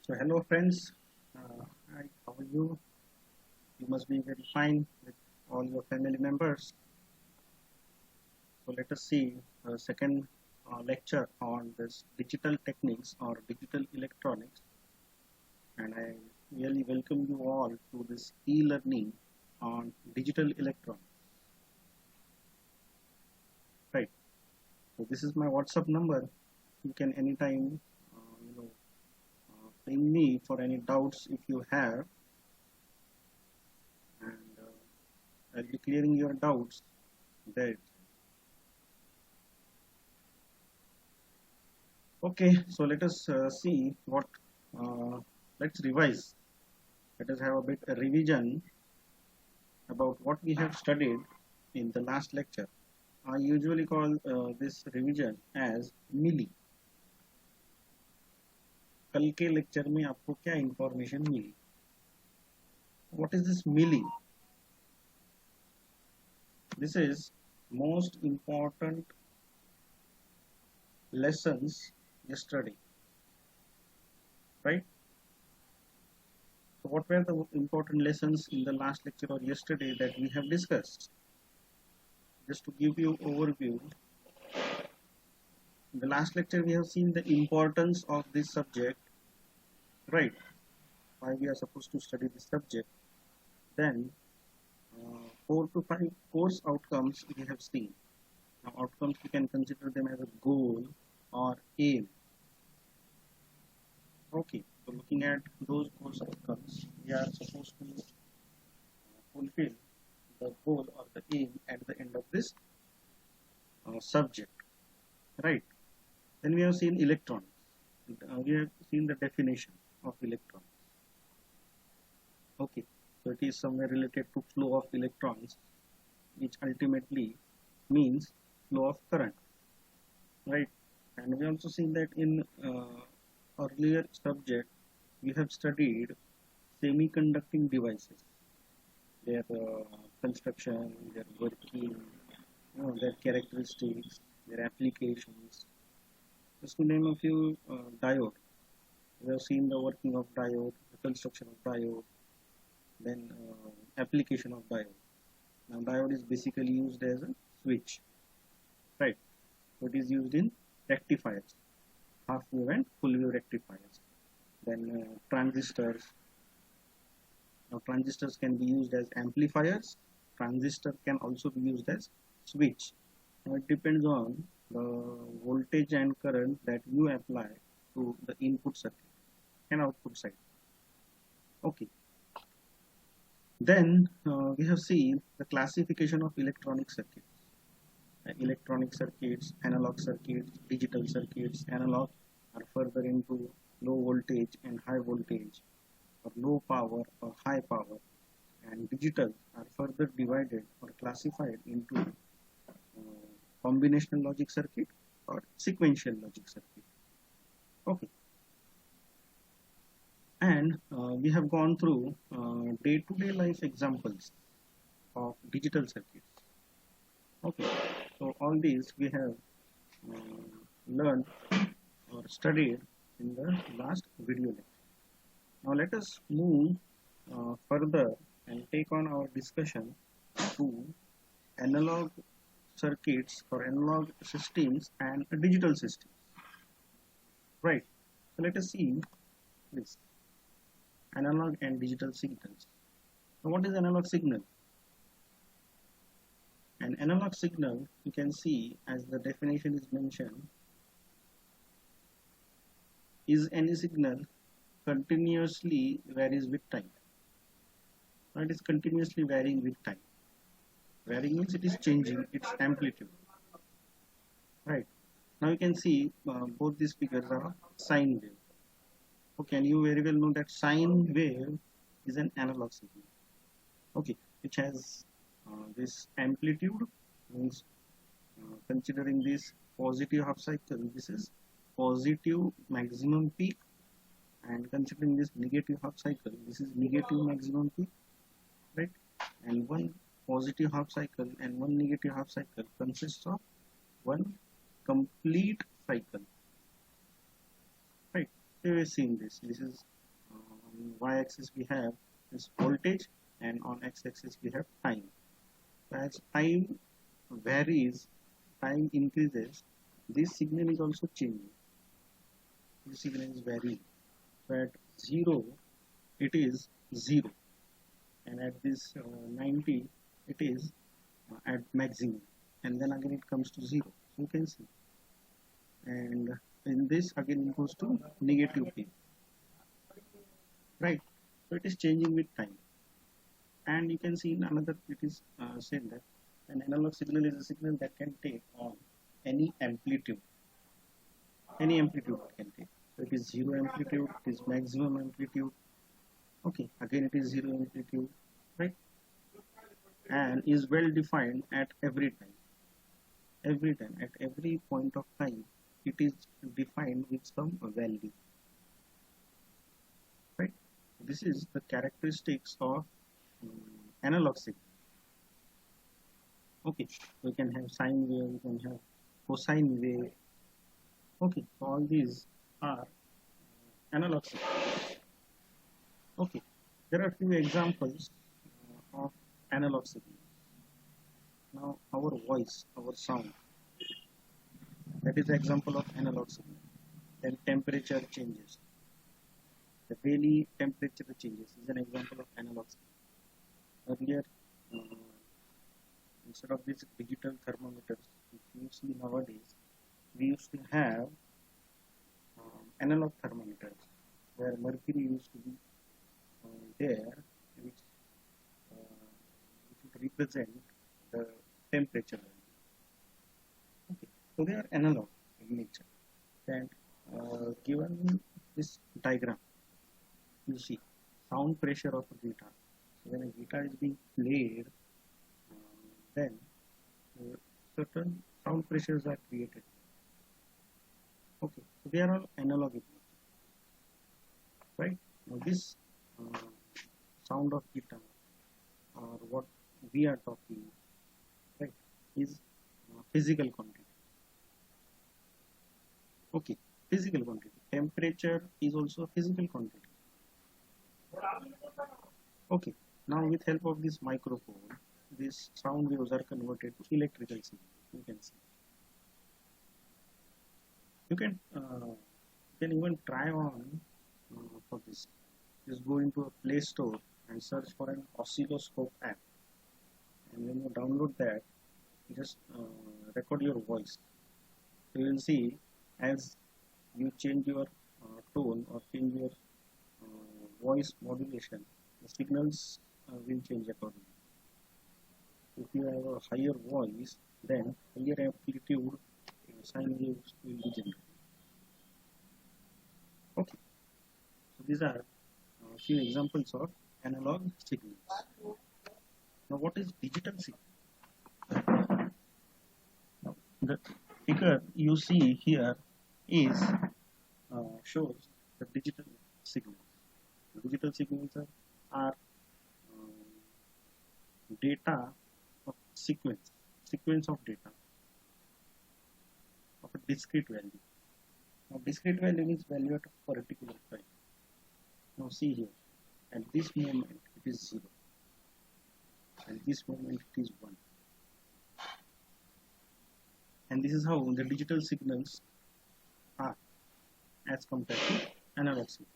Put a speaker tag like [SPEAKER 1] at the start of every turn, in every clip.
[SPEAKER 1] So hello friends, hi, how are you? You must be very fine with all your family members. So let us see the second lecture on this digital techniques or digital electronics, and I really welcome you all to this e-learning on digital electronics. Right. So this is my WhatsApp number. You can anytime, ping me for any doubts if you have, and I'll be clearing your doubts there. Okay, so let us see what, let's revise. Let us have a bit a revision about what we have studied in the last lecture. I usually call this revision as मिली. कल के lecture में आपको क्या information मिली? What is this मिली? This is most important lessons yesterday, right? So what were the important lessons in the last lecture or yesterday that we have discussed? Just to give you overview, in the last lecture we have seen the importance of this subject, right? Why we are supposed to study this subject. Then 4 to 5 course outcomes we have seen. Now outcomes we can consider them as a goal or aim. Okay, so looking at those course outcomes, we are supposed to fulfill the goal or the aim at the end of this subject, right? Then we have seen electronics. We have seen the definition of electrons. Okay, so it is somewhere related to flow of electrons, which ultimately means flow of current, right? And we also seen that in earlier subject we have studied semiconducting devices, their construction, their working, their characteristics, their applications. Just to name a few, diode. We have seen the working of diode, the construction of diode, then application of diode. Now diode is basically used as a switch, right? So it is used in rectifiers, half wave and full wave rectifiers. Then transistors. Now transistors can be used as amplifiers. Transistor can also be used as switch. Now it depends on the voltage and current that you apply to the input circuit and output side. Okay. Then we have seen the classification of electronic circuits. Electronic circuits, analog circuits, digital circuits. Analog are further into low voltage and high voltage, or low power or high power, and digital are further divided or classified into combinational logic circuit or sequential logic circuit. Okay. And we have gone through day-to-day life examples of digital circuits. Okay, so all these we have learned or studied in the last video lecture. Now let us move further and take on our discussion to analog circuits or analog systems and digital systems. Right, so let us see this analog and digital signals. So what is analog signal? An analog signal, you can see as the definition is mentioned, is any signal continuously varies with time. Now it is continuously varying with time. Varying means it is changing its amplitude. Right. Now you can see both these figures are sine wave. Okay, and you very well know that sine wave is an analog signal. Okay, which has this amplitude, means considering this positive half cycle, this is positive maximum peak, and considering this negative half cycle, this is negative maximum peak, right? And one positive half cycle and one negative half cycle consists of one complete cycle, right? So we have seen this. This is y-axis we have is voltage, and on x-axis we have time. As time varies, time increases, this signal is also changing. This signal is varying. So at 0 it is 0, and at this 90 it is at maximum, and then again it comes to 0. So you can see, and in this again it goes to negative p, right? So it is changing with time. And you can see in another, it is said that an analog signal is a signal that can take on any amplitude. Any amplitude it can take. So it is 0 amplitude, it is maximum amplitude. Okay, again it is 0 amplitude, right? And is well defined at every time. Every time, at every point of time, it is defined with some value, right? This is the characteristics of analog signal. Okay, we can have sine wave, we can have cosine wave. Okay, so all these are analog signals. Okay, there are few examples of analog signals. Now our voice, our sound, that is the example of analog signal. Then temperature changes. The daily temperature changes is an example of analog signal. Earlier, instead of these digital thermometers which you see nowadays, we used to have analog thermometers where mercury used to be there, which would represent the temperature value. Okay, so they are analog in nature. And given this diagram, you see sound pressure of a guitar. So when a guitar is being played, then certain sound pressures are created. Okay, so they are all analog in nature, right? Now this sound of guitar, or what we are talking, right, is physical quantity. Okay, physical quantity. Temperature is also a physical quantity. Okay, now with help of this microphone, these sound waves are converted to electrical signal. You can see. You can even try on for this. Just go into a Play Store and search for an oscilloscope app. And when you download that, just record your voice. So you will see as you change your tone or change your voice modulation, the signals will change accordingly. If you have a higher voice, then higher amplitude sine waves will be generated. Okay, so these are a few examples of analog signals. Now, what is digital signal? Now, the figure you see here is shows the digital signals. Digital signals are data of sequence of data of a discrete value. Now, discrete value is value at a particular time. Now, see here, at this moment it is 0, at this moment it is 1. And this is how the digital signals are as compared to analog signal.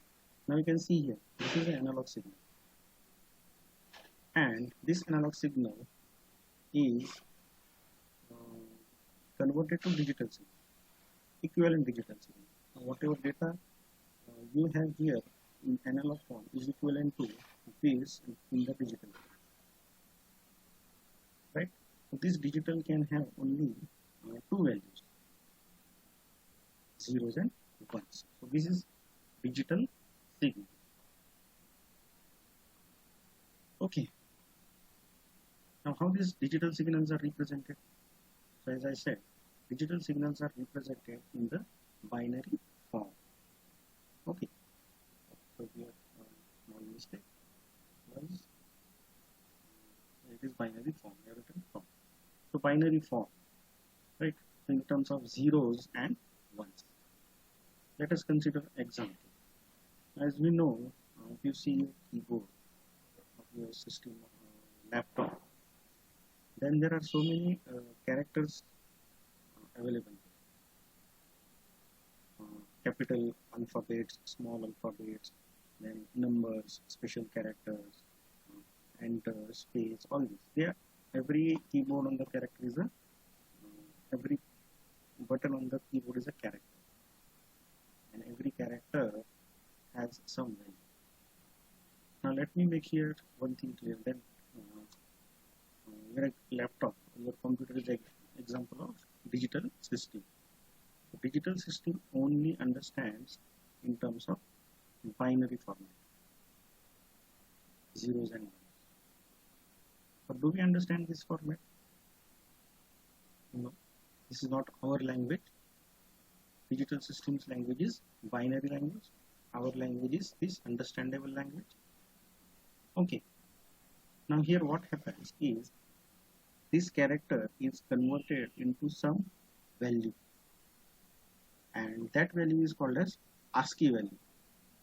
[SPEAKER 1] Now you can see here, this is an analog signal, and this analog signal is converted to digital signal, equivalent digital signal. Now, whatever data you have here in analog form is equivalent to this in the digital form, right? So this digital can have only two values, zeros and ones. So this is digital signal. Okay. Now, how these digital signals are represented? So, as I said, digital signals are represented in the binary form. Okay. So here, small mistake was it is binary form. We have written form. So binary form, right? In terms of zeros and ones. Let us consider example. As we know, if you see your keyboard of your system laptop, then there are so many characters available. Capital alphabets, small alphabets, then numbers, special characters, enter, space, all this. There, every keyboard on the character is a every button on the keyboard is a character, and every character has some value. Now let me make here one thing clear. That your laptop, your computer is an example of digital system. The digital system only understands in terms of binary format, zeros and ones. But do we understand this format? No, this is not our language. Digital systems language is binary language. Our language is this understandable language. Okay. Now here what happens is this character is converted into some value, and that value is called as ASCII value,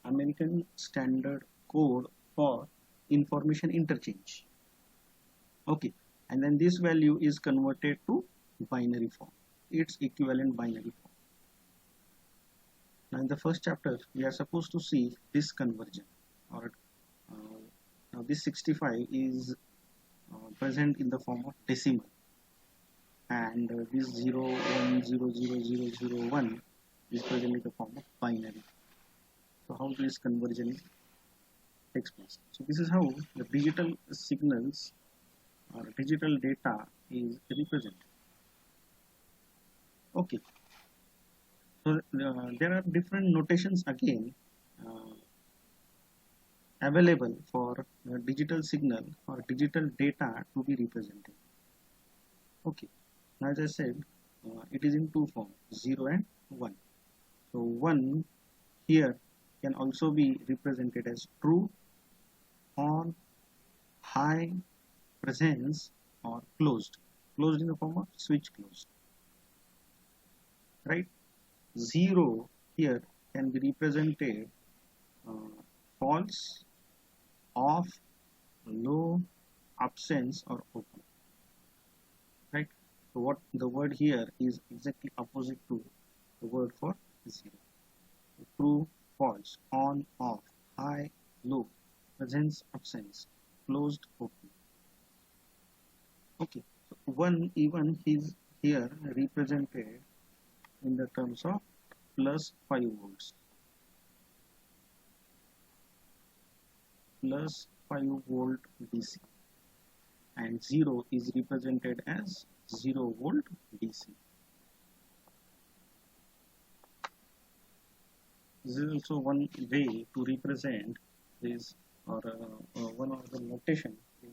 [SPEAKER 1] American Standard Code for Information Interchange. Okay, and then this value is converted to binary form, its equivalent binary form. Now in the first chapter we are supposed to see this conversion, or now this 65 is present in the form of decimal, and this 0 1 0 0 0 0 1 is present in the form of binary. So how this conversion takes place? So this is how the digital signals or digital data is represented. Okay. So there are different notations again available for digital signal or digital data to be represented. Okay. Now as I said, it is in two forms, 0 and 1. So 1 here can also be represented as true, on, high, presence, or closed. Closed in the form of switch closed. Right? 0 here can be represented false, off, low, absence, or open. Right? So what the word here is exactly opposite to the word for 0. True, false, on, off, high, low, presence, absence, closed, open. Okay, so 1 even is here represented in the terms of plus 5 volts. Plus 5 volt DC, and 0 is represented as 0 volt DC. This is also one way to represent this, or one of the notation to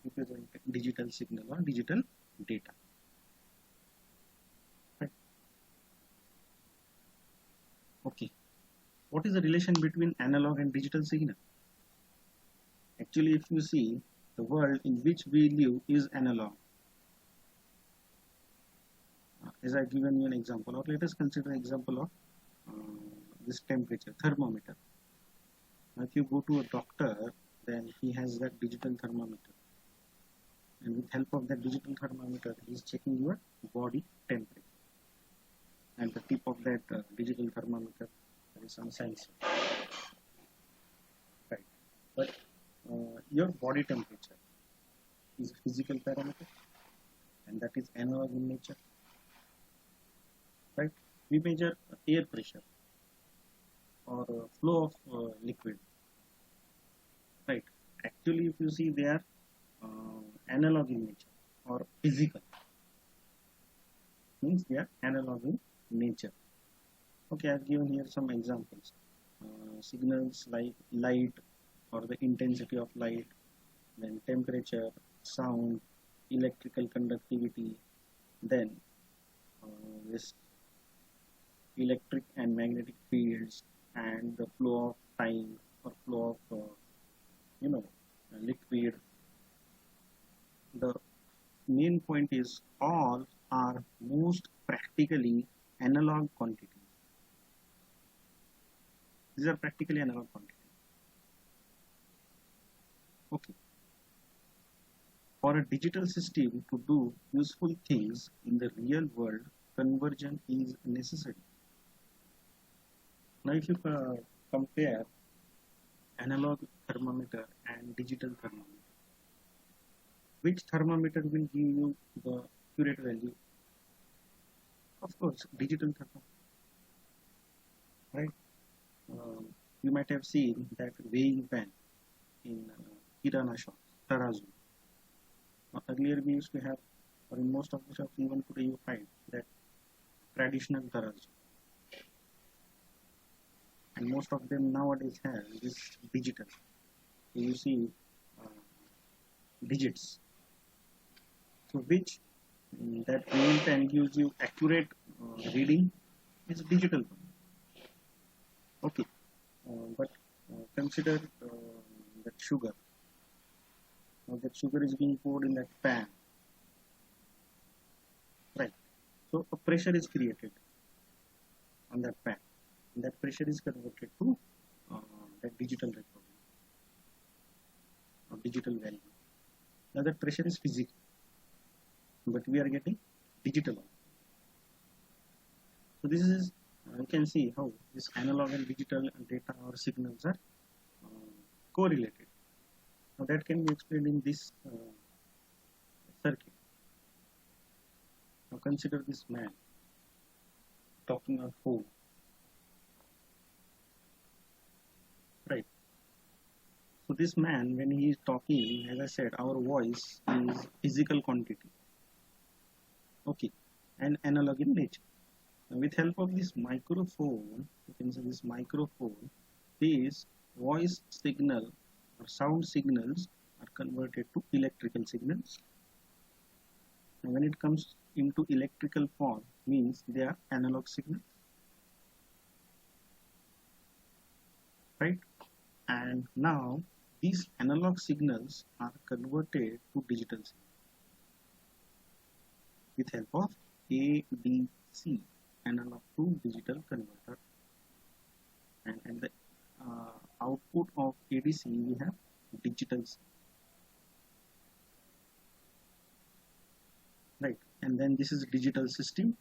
[SPEAKER 1] represent digital signal or digital data. Right. Okay, what is the relation between analog and digital signal? Actually, if you see, the world in which we live is analog. As I given you an example, or let us consider an example of this temperature thermometer. Now, if you go to a doctor, then he has that digital thermometer, and with help of that digital thermometer, he is checking your body temperature. And the tip of that digital thermometer, there is some sensor. Right, but your body temperature is a physical parameter, and that is analog in nature. Right? We measure air pressure or flow of liquid. Right? Actually, if you see, they are analog in nature or physical. Means they are analog in nature. Okay, I've given here some examples. Signals like light or the intensity of light, then temperature, sound, electrical conductivity, then this electric and magnetic fields, and the flow of time or flow of liquid. The main point is all are most practically analog quantities. These are practically analog quantities. Okay. For a digital system to do useful things in the real world, conversion is necessary. Now, if you compare analog thermometer and digital thermometer, which thermometer will give you the accurate value? Of course, digital thermometer, right? You might have seen that weighing pan in kirana shops, tarazu. Earlier we used to have, or in most of the shops even today you find that traditional tarazu, and most of them nowadays have this digital. So you see digits. So which that weighing pan gives you accurate reading is digital one. Okay, but consider that sugar. Now that sugar is being poured in that pan, right? So a pressure is created on that pan, and that pressure is converted to that digital record or digital value. Now that pressure is physical, but we are getting digital. So this is you can see how this analog and digital data or signals are correlated. Now that can be explained in this circuit. Now consider this man talking on phone, right? So this man, when he is talking, as I said, our voice is physical quantity, okay, and analog in nature. Now with help of this microphone, you can say this microphone, these voice signal or sound signals are converted to electrical signals. And when it comes into electrical form, means they are analog signals, right? And now these analog signals are converted to digital signals with help of ADC, analog to digital converter, and the output of ADC we have digital signal, right? And then this is digital system.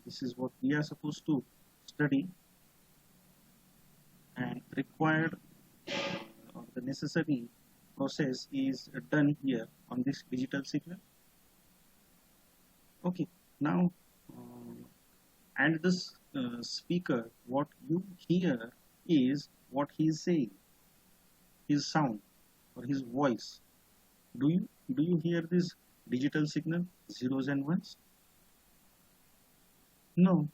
[SPEAKER 1] This is what we are supposed to study, and required or the necessary process is done here on this digital signal. Okay, now and this speaker, what you hear is what he is saying, his sound or his voice. Do you hear this digital signal, zeros and ones? No.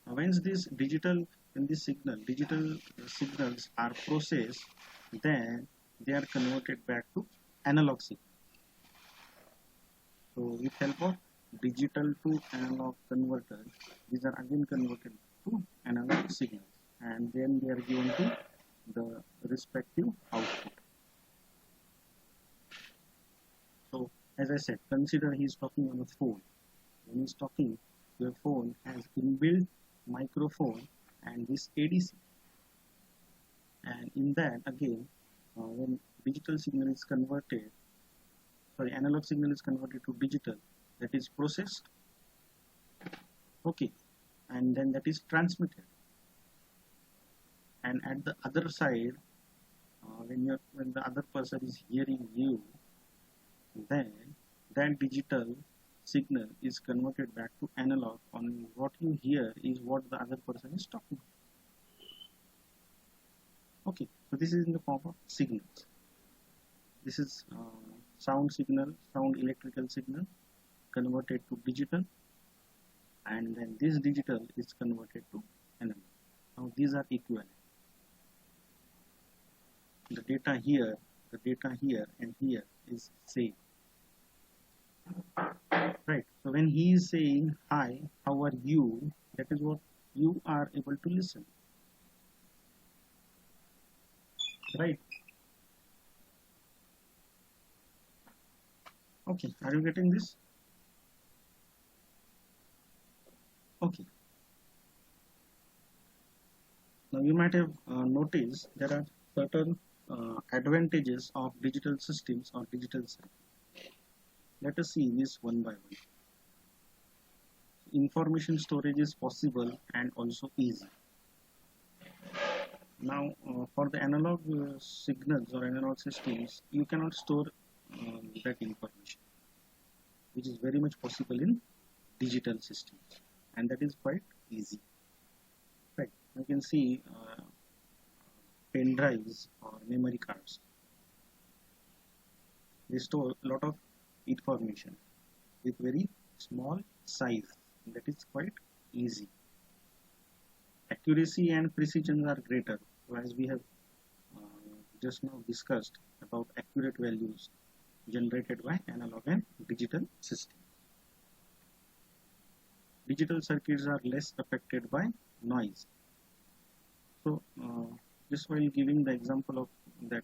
[SPEAKER 1] When this digital digital signals are processed, then they are converted back to analog signal. So with help of digital to analog converter, these are again converted to analog signals, and then they are given to the respective output. So as I said, consider he is talking on a phone. When he is talking, your phone has inbuilt microphone and this ADC, and in that again when digital signal is converted, sorry, analog signal is converted to digital, that is processed, okay, and then that is transmitted, and at the other side when the other person is hearing you, then that digital signal is converted back to analog. On what you hear is what the other person is talking. Okay, so this is in the form of signals. This is sound signal, sound electrical signal converted to digital, and then this digital is converted to analog. Now these are equivalent. The data here, and here is same. Right. So when he is saying hi, how are you, that is what you are able to listen. Right. Okay, are you getting this? Okay. Now you might have noticed there are certain advantages of digital systems or digital circuits. Let us see this one by one. Information storage is possible and also easy. Now, for the analog signals or analog systems, you cannot store that information, which is very much possible in digital systems, and that is quite easy. Right? You can see pen drives or memory cards. They store a lot of information with very small size. That is quite easy. Accuracy and precision are greater, as we have just now discussed about accurate values generated by analog and digital systems. Digital circuits are less affected by noise. So, just while giving the example of that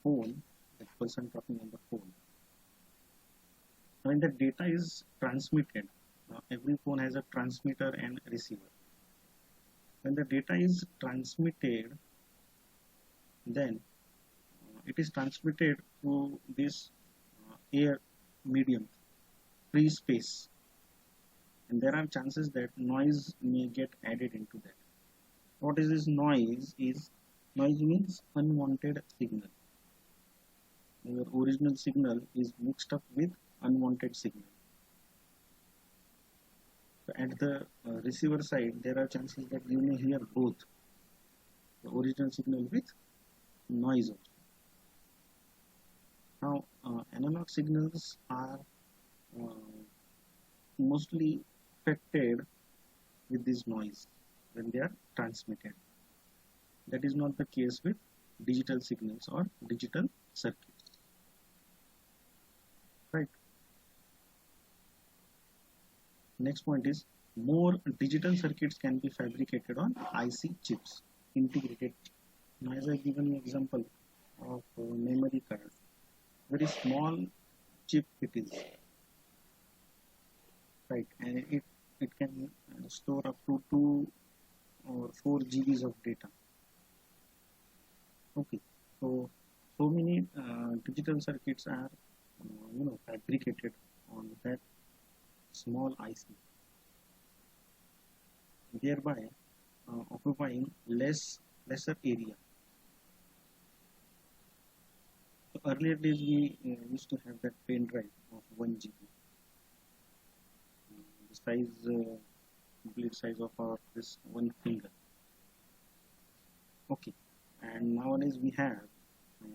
[SPEAKER 1] phone, that person talking on the phone, when the data is transmitted, every phone has a transmitter and receiver. When the data is transmitted, then it is transmitted through this air medium, free space, and there are chances that noise may get added into that. What is this noise? Noise means unwanted signal. Your original signal is mixed up with unwanted signal. So at the receiver side, there are chances that you may hear both the original signal with noise also. Now, analog signals are mostly affected with this noise when they are transmitted. That is not the case with digital signals or digital circuits. Right. Next point is more digital circuits can be fabricated on IC chips, integrated. Now, as I given an example of memory card, very small chip it is, right, and it can store up to 2 or 4 GBs of data. Okay, so many digital circuits are fabricated on that small IC, thereby occupying lesser area. So earlier days we used to have that pen drive of 1 GB. The size, complete size of our this one finger. Okay, and nowadays we have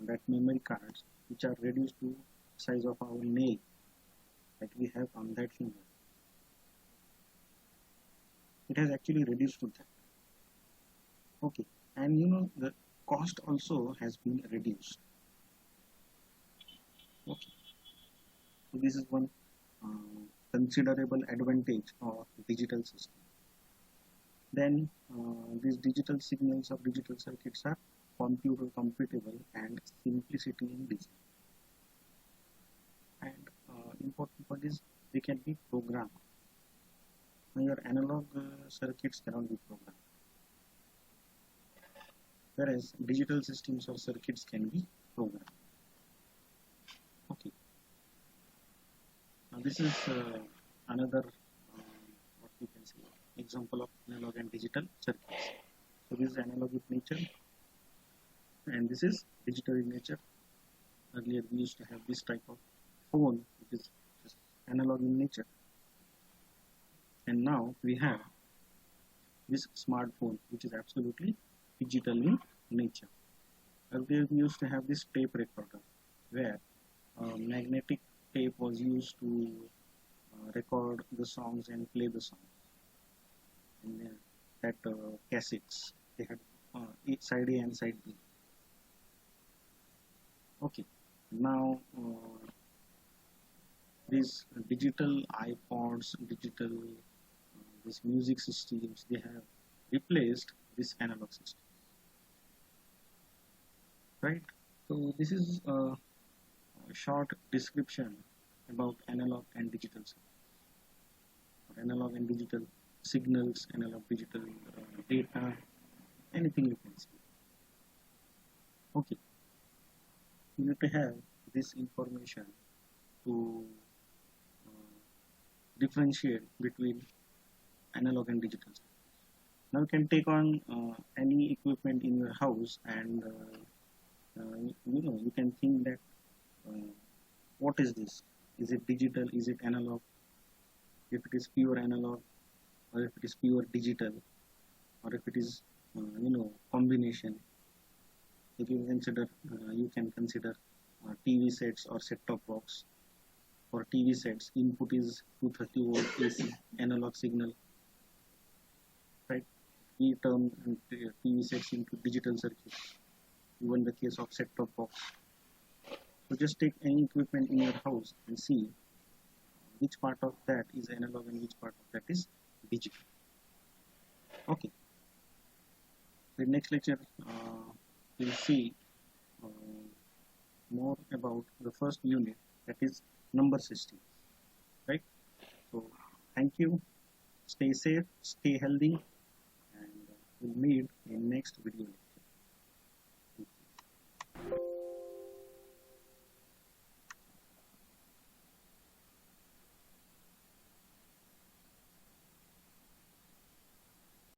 [SPEAKER 1] that memory cards which are reduced to size of our nail that we have on that finger. It has actually reduced to that. Okay, and the cost also has been reduced. Okay, so this is one considerable advantage of digital system. Then these digital signals or digital circuits are computer compatible and simplicity in design. And important point is they can be programmed. Now, your analog circuits cannot be programmed, whereas digital systems or circuits can be programmed. Okay. Now this is another what we can say example of analog and digital circuits. So this is analog in nature, and this is digital in nature. Earlier we used to have this type of phone which is just analog in nature, and now we have this smartphone which is absolutely digital in nature. Earlier we used to have this tape recorder where magnetic tape was used to record the songs and play the songs. And that cassettes, they had side A and side B. Okay, now these digital iPods, digital these music systems, they have replaced this analog system. Right? So this is a short description about analog and digital or analog and digital signals, analog digital data, anything you can see. Okay, you need to have this information to uh, differentiate between analog and digital. Now you can take on any equipment in your house and you can think that uh, what is this? Is it digital? Is it analog? If it is pure analog, or if it is pure digital, or if it is combination, you can consider TV sets or set-top box. For TV sets, input is 230 volt AC analog signal, right? We turn TV sets into digital circuit. Even the case of set-top box. So just take any equipment in your house and see which part of that is analog and which part of that is digital. Okay. The next lecture we'll see uh, more about the first unit, that is number system, right? So thank you, stay safe, stay healthy, and we'll meet in next video.